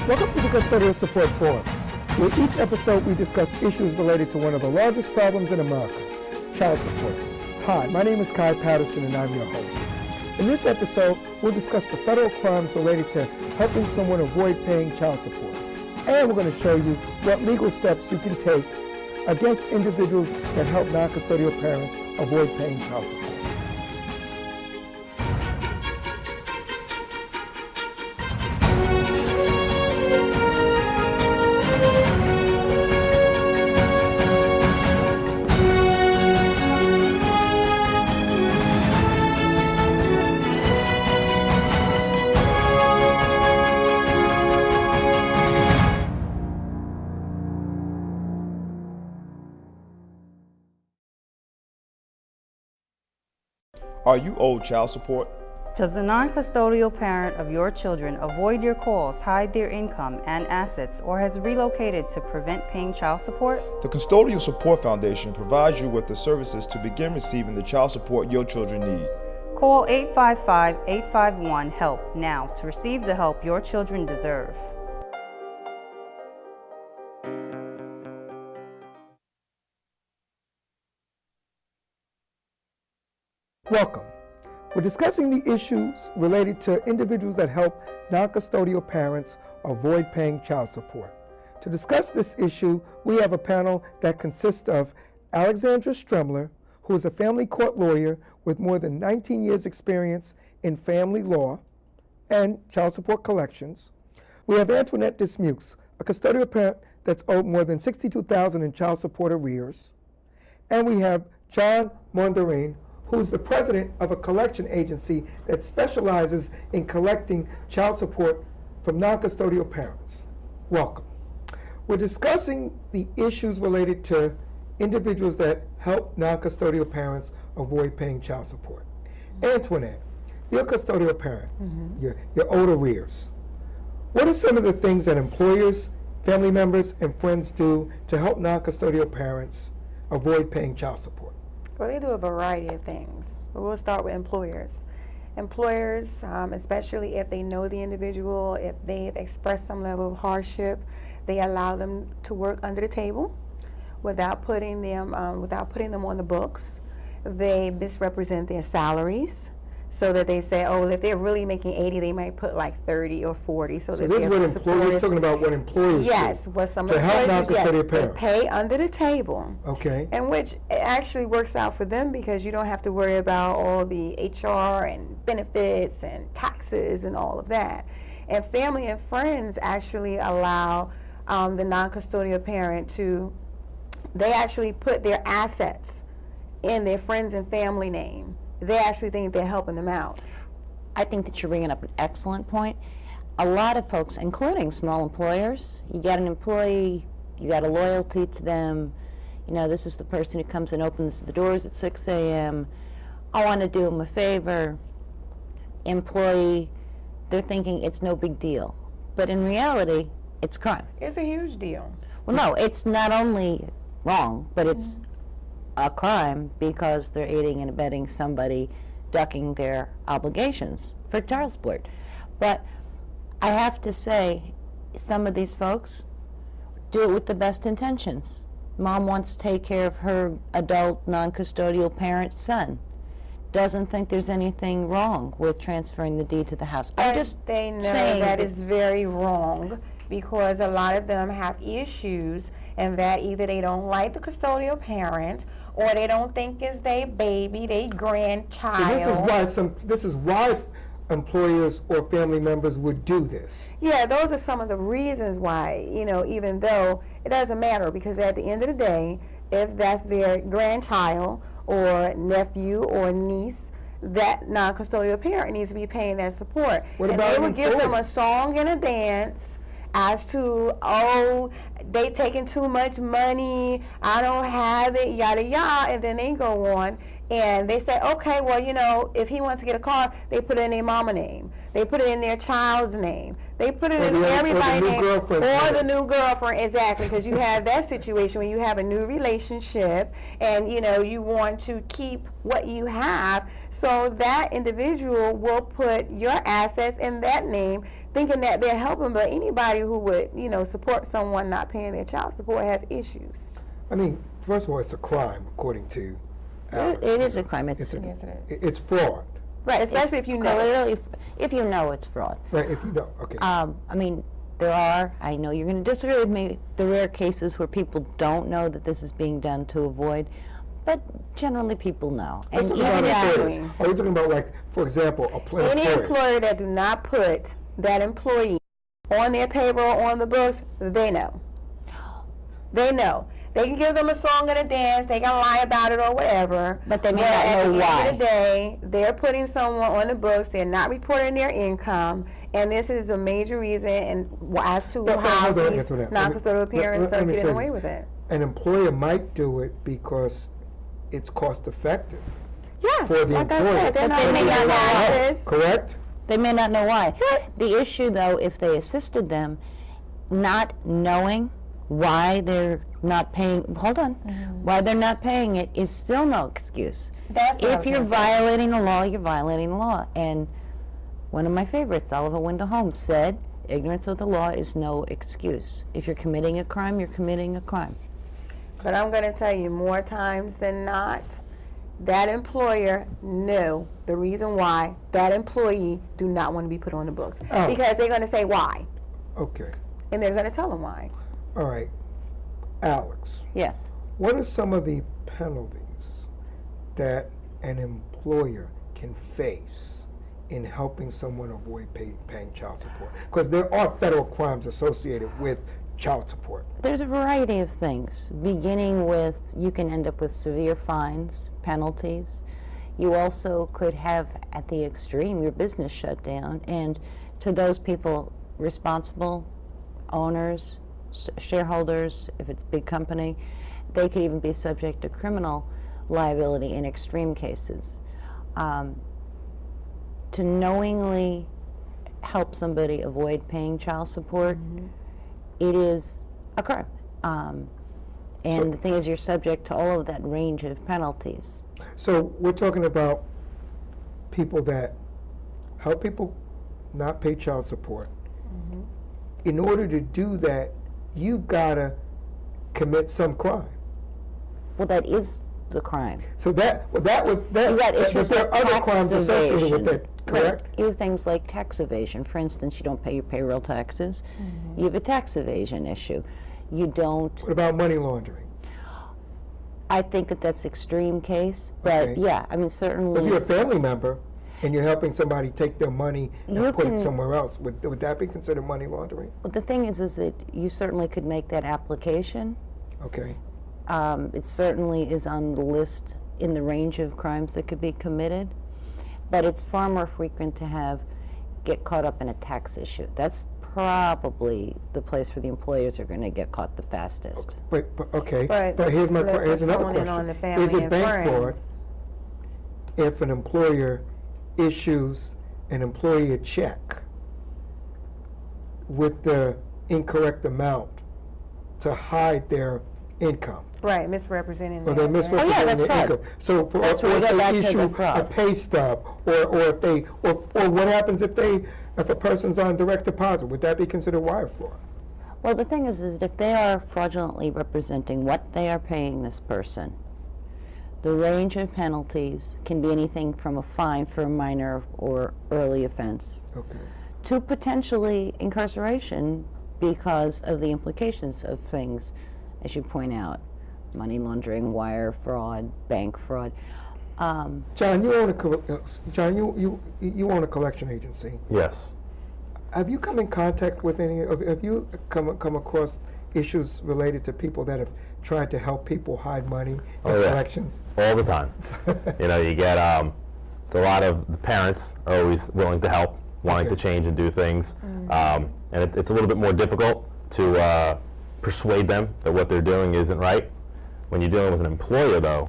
Welcome to the Custodial Support Forum, where each episode we discuss issues related to one of the largest problems in America, child support. Hi, my name is Kai Patterson and I'm your host. In this episode, we'll discuss the federal crimes related to helping someone avoid paying child support. And we're going to show you what legal steps you can take against individuals that help non-custodial parents avoid paying child support. Are you owed child support? Does the non-custodial parent of your children avoid your calls, hide their income and assets, or has relocated to prevent paying child support? The Custodial Support Foundation provides you with the services to begin receiving the child support your children need. Call 855-851-HELP now to receive the help your children deserve. Welcome. We're discussing the issues related to individuals that help non-custodial parents avoid paying child support. To discuss this issue, we have a panel that consists of Alexandra Stremler, who is a family court lawyer with more than 19 years experience in family law and child support collections. We have Antoinette Dismukes, a custodial parent that's owed more than $62,000 in child support arrears. And we have John Monderine, who's the president of a collection agency that specializes in collecting child support from non-custodial parents. Welcome. We're discussing the issues related to individuals that help non-custodial parents avoid paying child support. Antoinette, you're a custodial parent. You're owed arrears. What are some of the things that employers, family members, and friends do to help non-custodial parents avoid paying child support? Well, they do a variety of things. But we'll start with employers. Employers, especially if they know the individual, if they've expressed some level of hardship, they allow them to work under the table without putting them on the books. They misrepresent their salaries, so that they say, oh, if they're really making 80, they might put like 30 or 40. So this is what employers, talking about what employers yes, do what some to help non-custodial they parents. pay under the table. Okay. And which actually works out for them because you don't have to worry about all the HR and benefits and taxes and all of that. And family and friends actually allow the non-custodial parent to, they actually put their assets in their friends and family name. They actually think they're helping them out. I think that you're bringing up an excellent point. A lot of folks, including small employers, you got an employee, you got a loyalty to them. You know, this is the person who comes and opens the doors at 6 a.m. I want to do them a favor. Employee, they're thinking it's no big deal. But in reality, it's crime. It's a huge deal. Well, no, it's not only wrong, but it's a crime because they're aiding and abetting somebody ducking their obligations for child support. But I have to say, some of these folks do it with the best intentions. Mom wants to take care of her adult non-custodial parent's son. Doesn't think there's anything wrong with transferring the deed to the house. I'm just they know saying that is very wrong because a lot of them have issues and that either they don't like the custodial parent or they don't think it's their baby, their grandchild. So this is why employers or family members would do this. Yeah, those are some of the reasons why, you know, even though it doesn't matter, because at the end of the day, if that's their grandchild or nephew or niece, that non-custodial parent needs to be paying that support. What and about they would give them a song and a dance as to, oh, they taking too much money, I don't have it, yada yada, and then they go on and they say, okay, well, you know, if he wants to get a car, they put it in their mama name, they put it in their child's name, they put it in everybody's name, or the new girlfriend, exactly, because you have that situation when you have a new relationship and, you know, you want to keep what you have, so that individual will put your assets in that name thinking that they're helping, but anybody who would, support someone not paying their child support has issues. I mean, first of all, it's a crime, according to Alex. It is a crime. Yes, it is. It's fraud. Right, especially if you know. Clearly, if you know it's fraud. Right, if you know, okay. I mean, there are, I know you're going to disagree with me, the rare cases where people don't know that this is being done to avoid, but generally people know. Let's talk about employers. Are you talking about, like, for example, Any employer that do not put that employee on their payroll, on the books, they know. They know. They can give them a song and a dance, they can lie about it or whatever. But they may not know why. At the end of the day, they're putting someone on the books, they're not reporting their income, and this is a major reason as to how these non-custodial parents are getting away with it. An employer might do it because it's cost effective. Yes, for the like employer. I said, But they may not know this. Correct? They may not know why. The issue, though, if they assisted them, not knowing why they're not paying, why they're not paying it is still no excuse. If you're violating the law, you're violating the law. And one of my favorites, Oliver Wendell Holmes, said, ignorance of the law is no excuse. If you're committing a crime, you're committing a crime. But I'm going to tell you, more times than not, that employer knew the reason why that employee do not want to be put on the books. Oh. Because they're going to say why. Okay. And they're going to tell them why. All right. Alex, Yes. what are some of the penalties that an employer can face in helping someone avoid paying child support? Because there are federal crimes associated with child support. There's a variety of things, beginning with you can end up with severe fines, penalties. You also could have, at the extreme, your business shut down. And to those people responsible, owners, shareholders, if it's a big company, they could even be subject to criminal liability in extreme cases. To knowingly help somebody avoid paying child support, it is a crime. And the thing is, you're subject to all of that range of penalties. So we're talking about people that help people not pay child support. In order to do that, you've got to commit some crime. Well, that is the crime. So there are other crimes associated with that, correct? Right. You have things like tax evasion. For instance, you don't pay your payroll taxes. You have a tax evasion issue. You don't. What about money laundering? I think that that's extreme case, but Okay. yeah, I mean, certainly. If you're a family member and you're helping somebody take their money and You put it can- somewhere else, would that be considered money laundering? Well, the thing is that you certainly could make that application. Okay. It certainly is on the list in the range of crimes that could be committed, but it's far more frequent to get caught up in a tax issue. That's probably the place where the employers are going to get caught the fastest. But okay. But here's another throwing it on the question: family is it and bank fraud friends. if an employer issues an employee a check with the incorrect amount to hide their income? Right, misrepresenting Or that, they're right? misrepresenting that's their fraud. income. So for That's where we or go if back they to the issue fraud. a pay stub, or what happens if a person's on direct deposit? Would that be considered wire fraud? Well, the thing is that if they are fraudulently representing what they are paying this person, the range of penalties can be anything from a fine for a minor or early offense Okay. to potentially incarceration because of the implications of things, as you point out, money laundering, wire fraud, bank fraud. John, you own you own a collection agency. Yes. Have you come in contact with have you come across issues related to people that have tried to help people hide money in collections? All the time. You get a lot of the parents are always willing to help, wanting to change and do things, and it's a little bit more difficult to persuade them that what they're doing isn't right. When you're dealing with an employer, though,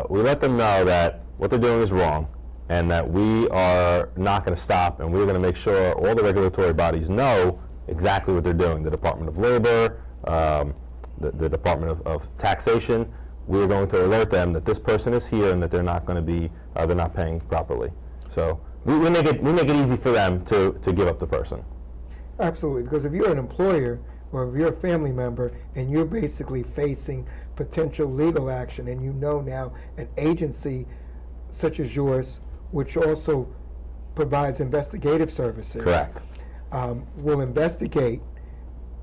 we let them know that what they're doing is wrong, and that we are not going to stop, and we're going to make sure all the regulatory bodies know exactly what they're doing. The Department of Labor, the Department of Taxation, we're going to alert them that this person is here and that they're not going to be, they're not paying properly. So we make it easy for them to give up the person. Absolutely, because if you're an employer or if you're a family member and you're basically facing potential legal action, and you know now an agency such as yours, which also provides investigative services, Correct. Will investigate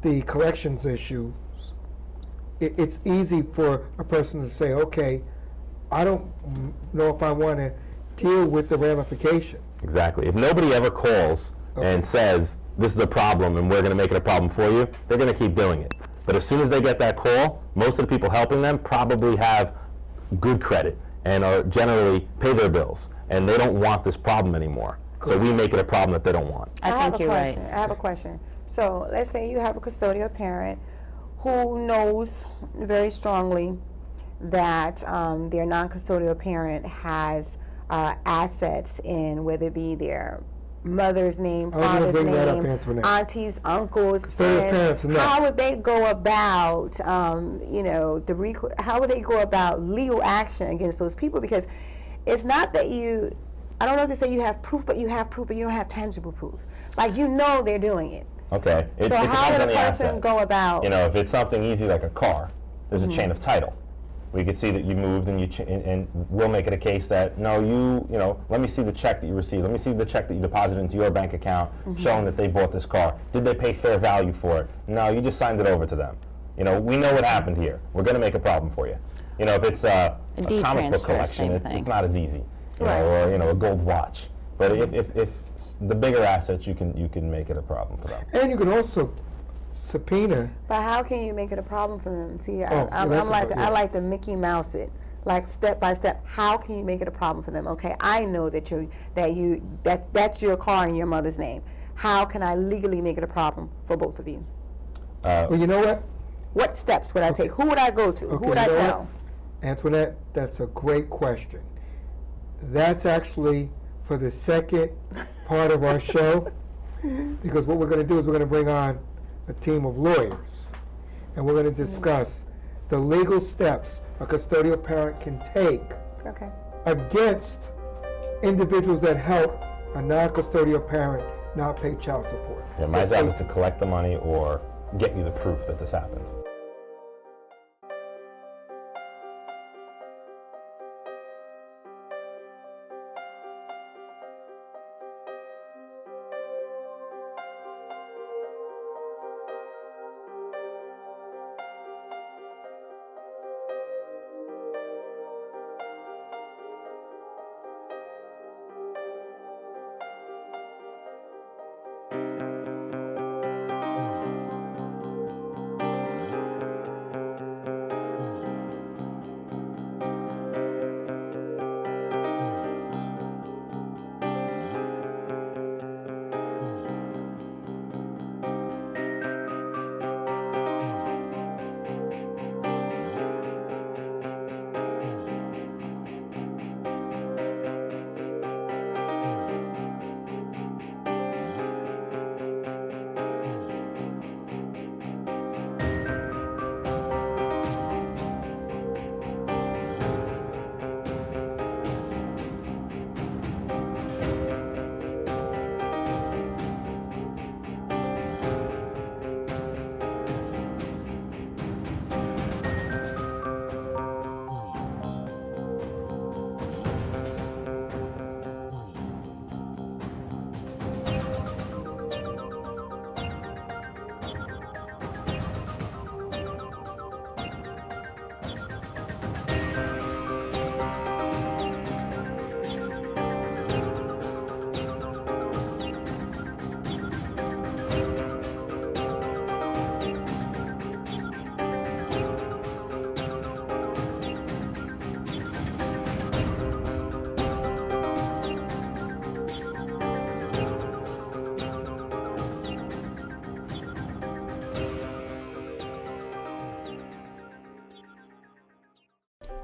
the collections issues, it's easy for a person to say, okay, I don't know if I want to deal with the ramifications. Exactly. If nobody ever calls and says, this is a problem and we're going to make it a problem for you, they're going to keep doing it. But as soon as they get that call, most of the people helping them probably have good credit and are generally pay their bills, and they don't want this problem anymore. So we make it a problem that they don't want. I think you're right. I have a question. So let's say you have a custodial parent who knows very strongly that their non-custodial parent has assets in, whether it be their mother's name, father's bring that up, name, Antoinette. aunties, uncles. Custodial parents know. How would they go about, how would they go about legal action against those people? Because it's not that you, I don't know if to say you have proof, but you have proof, but you don't have tangible proof. Like, you know they're doing it. Okay. It So how depends would on a the person asset. go about? You know, if it's something easy like a car, there's a chain of title. We could see that you moved, and and we'll make it a case that, no, you know, let me see the check that you received. Let me see the check that you deposited into your bank account showing that they bought this car. Did they pay fair value for it? No, you just signed it over to them. You know, we know what happened here. We're going to make a problem for you. You know, if it's a deed comic book transfer, collection, same thing. it's not as easy. You know, or, you know, a gold watch. But if the bigger assets, you can make it a problem for them. And you can also subpoena. But how can you make it a problem for them? See, yeah, that's I like to Mickey Mouse it, like step by step. How can you make it a problem for them? Okay, I know that that's your car in your mother's name. How can I legally make it a problem for both of you? Well, you know what? What steps would I take? Who would I go to? Okay, Who would I you know tell? what? Antoinette, that's a great question. That's actually for the second part of our show, because what we're going to do is we're going to bring on a team of lawyers, and we're going to discuss the legal steps a custodial parent can take Okay. against individuals that help a non-custodial parent not pay child support. Yeah, my job is to collect the money or get you the proof that this happened.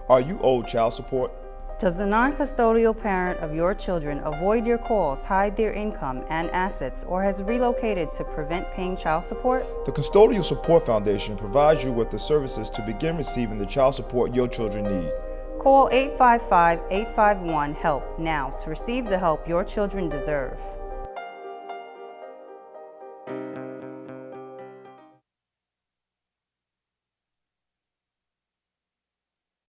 Are you owed child support? Does the non-custodial parent of your children avoid your calls, hide their income and assets, or has relocated to prevent paying child support? The Custodial Support Foundation provides you with the services to begin receiving the child support your children need. Call 855-851-HELP now to receive the help your children deserve.